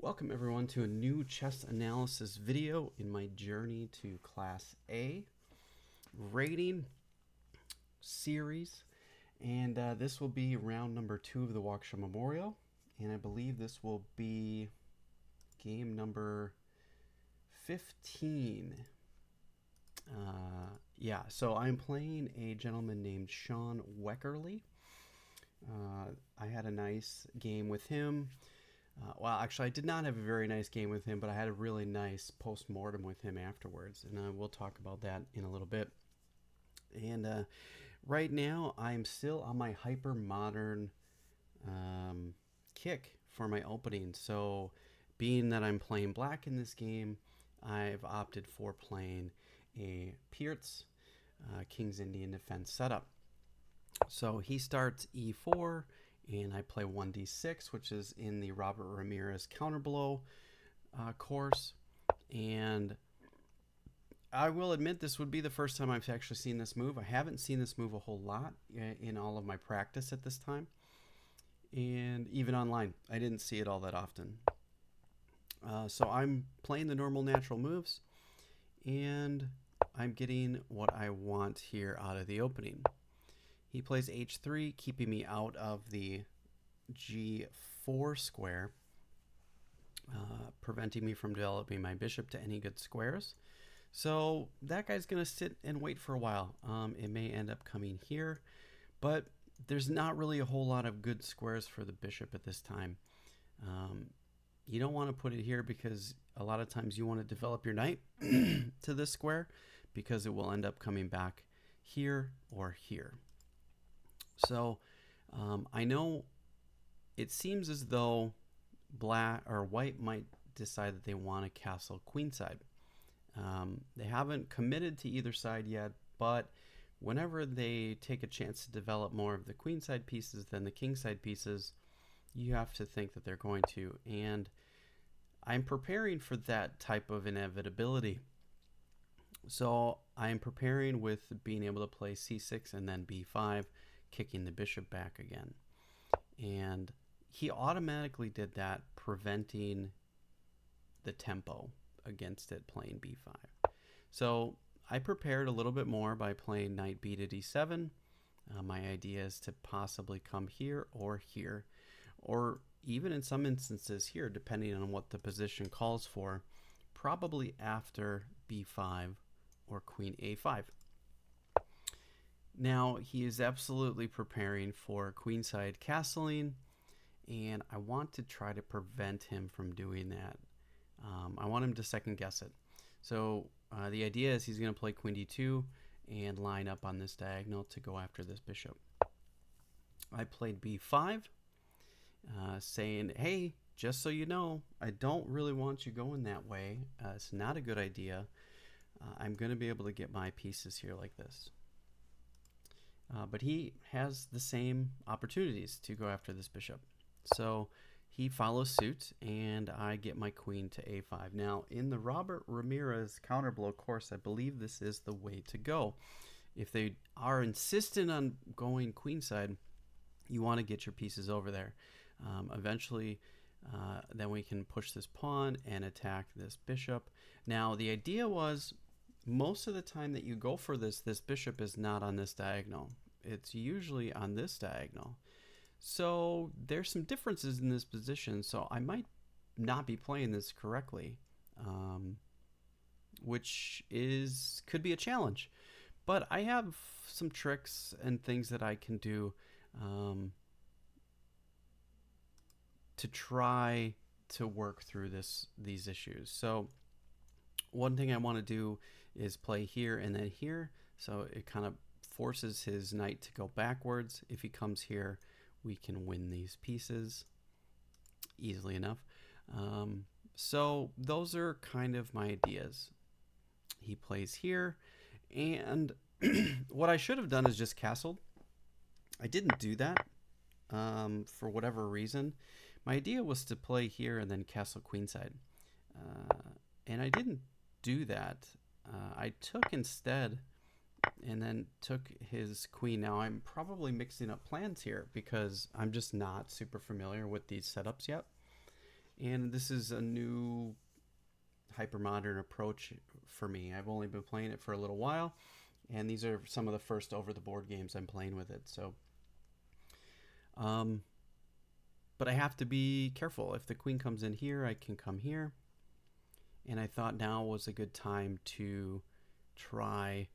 Welcome everyone to a new chess analysis video in my journey to Class A rating series. And this will be round number 2 of the Waukesha Memorial. And I believe this will be game number 15. So I'm playing a gentleman named Sean Weckerly. I had a nice game with him. Well, actually, I did not have a very nice game with him, but I had a really nice post-mortem with him afterwards, and we'll talk about that in a little bit. And right now, I'm still on my hypermodern kick for my opening. So, being that I'm playing black in this game, I've opted for playing a Pirc King's Indian Defense setup. So he starts e4, and I play 1d6, which is in the Robert Ramirez counterblow course. And I will admit this would be the first time I've actually seen this move. I haven't seen this move a whole lot in all of my practice at this time. And even online, I didn't see it all that often. So I'm playing the normal natural moves, and I'm getting what I want here out of the opening. He plays h3, keeping me out of the g4 square, preventing me from developing my bishop to any good squares. So that guy's going to sit and wait for a while. It may end up coming here, but there's not really a whole lot of good squares for the bishop at this time. You don't want to put it here because a lot of times you want to develop your knight to this square because it will end up coming back here or here. So I know it seems as though black or white might decide that they want to castle queenside. They haven't committed to either side yet, but whenever they take a chance to develop more of the queenside pieces than the kingside pieces, you have to think that they're going to. And I'm preparing for that type of inevitability. So I'm preparing with being able to play c6 and then b5, kicking the bishop back again. And he automatically did that, preventing the tempo against it playing b5. So I prepared a little bit more by playing Knight Bd7. My idea is to possibly come here, or even in some instances here, depending on what the position calls for, probably after b5 or queen a5. Now, he is absolutely preparing for queenside castling, and I want to try to prevent him from doing that. I want him to second guess it. So the idea is he's going to play queen d2 and line up on this diagonal to go after this bishop. I played b5, saying, hey, just so you know, I don't really want you going that way. It's not a good idea. I'm going to be able to get my pieces here like this. But he has the same opportunities to go after this bishop. So he follows suit, and I get my queen to a5. Now, in the Robert Ramirez counterblow course, I believe this is the way to go. If they are insistent on going queenside, you want to get your pieces over there. Eventually, then we can push this pawn and attack this bishop. Now, the idea was most of the time that you go for this bishop is not on this diagonal. It's usually on this diagonal. So there's some differences in this position, so I might not be playing this correctly, which could be a challenge. But I have some tricks and things that I can do to try to work through these issues. So one thing I want to do is play here and then here, so it kind of forces his knight to go backwards. If he comes here, we can win these pieces easily enough. So those are kind of my ideas. He plays here, and what I should have done is just castled. I didn't do that for whatever reason. My idea was to play here and then castle queenside, and I didn't do that. I took instead and then took his queen. Now I'm probably mixing up plans here because I'm just not super familiar with these setups yet. And this is a new hypermodern approach for me. I've only been playing it for a little while, and these are some of the first over-the-board games I'm playing with it. So, but I have to be careful. If the queen comes in here, I can come here. And I thought now was a good time to try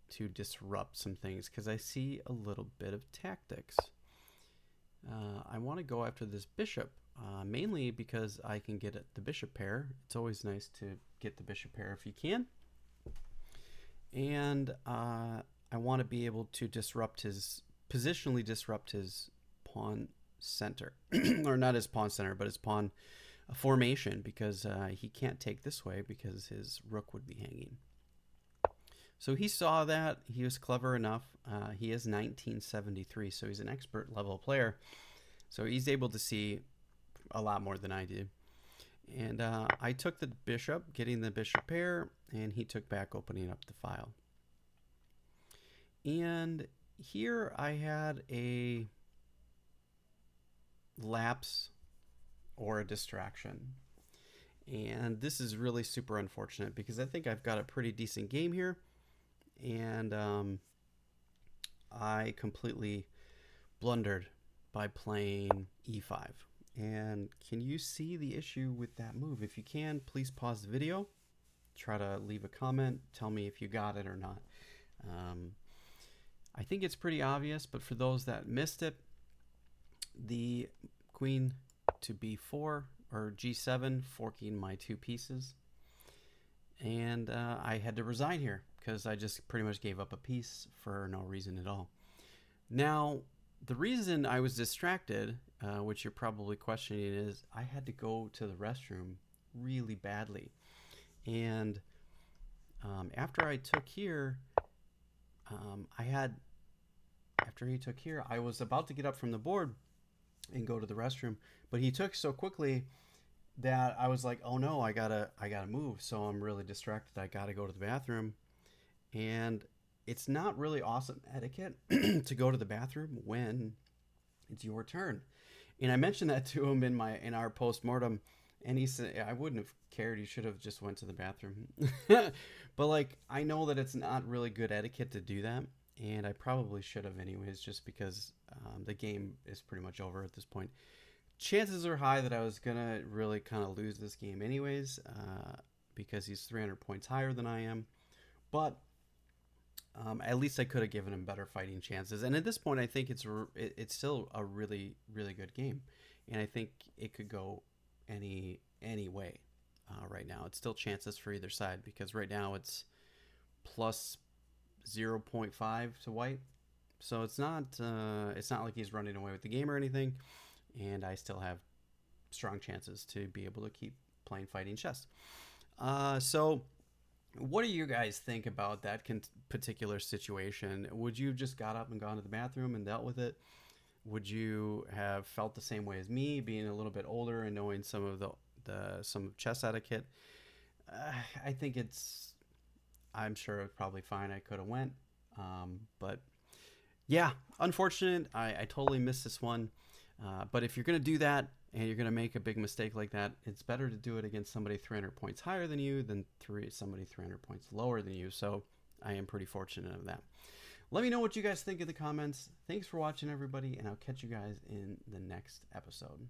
to disrupt some things because I see a little bit of tactics. I want to go after this bishop, mainly because I can get the bishop pair. It's always nice to get the bishop pair if you can. And I want to be able to positionally disrupt his pawn center. Or not his pawn center, but his pawn formation, because he can't take this way because his rook would be hanging. So he saw that. He was clever enough. He is 1973, so he's an expert level player. So he's able to see a lot more than I do. And I took the bishop, getting the bishop pair, and he took back, opening up the file. And here I had a lapse or a distraction. And this is really super unfortunate because I think I've got a pretty decent game here. And I completely blundered by playing e5. And can you see the issue with that move? If you can, please pause the video. Try to leave a comment. Tell me if you got it or not. I think it's pretty obvious, but for those that missed it, the queen to b4 or g7, forking my two pieces. And I had to resign here because I just pretty much gave up a piece for no reason at all. Now, the reason I was distracted, which you're probably questioning, is I had to go to the restroom really badly. And after I took here, after he took here, I was about to get up from the board and go to the restroom, but he took so quickly that I was like, oh no, I gotta move. So I'm really distracted. I gotta go to the bathroom. And it's not really awesome etiquette to go to the bathroom when it's your turn. And I mentioned that to him in our post-mortem, and he said, I wouldn't have cared. You should have just went to the bathroom. But like, I know that it's not really good etiquette to do that. And I probably should have anyways, just because the game is pretty much over at this point. Chances are high that I was going to really kind of lose this game anyways, because he's 300 points higher than I am. But at least I could have given him better fighting chances. And at this point, I think it's still a really, really good game. And I think it could go any way right now. It's still chances for either side because right now it's plus 0.5 to white. So it's not like he's running away with the game or anything. And I still have strong chances to be able to keep playing fighting chess. So what do you guys think about that particular situation? Would you have just got up and gone to the bathroom and dealt with it? Would you have felt the same way as me, being a little bit older and knowing some of some chess etiquette? I think I'm sure it's probably fine. I could have went. But yeah, unfortunate. I totally missed this one. But if you're going to do that and you're going to make a big mistake like that, it's better to do it against somebody 300 points higher than you than somebody 300 points lower than you. So I am pretty fortunate of that. Let me know what you guys think in the comments. Thanks for watching, everybody, and I'll catch you guys in the next episode.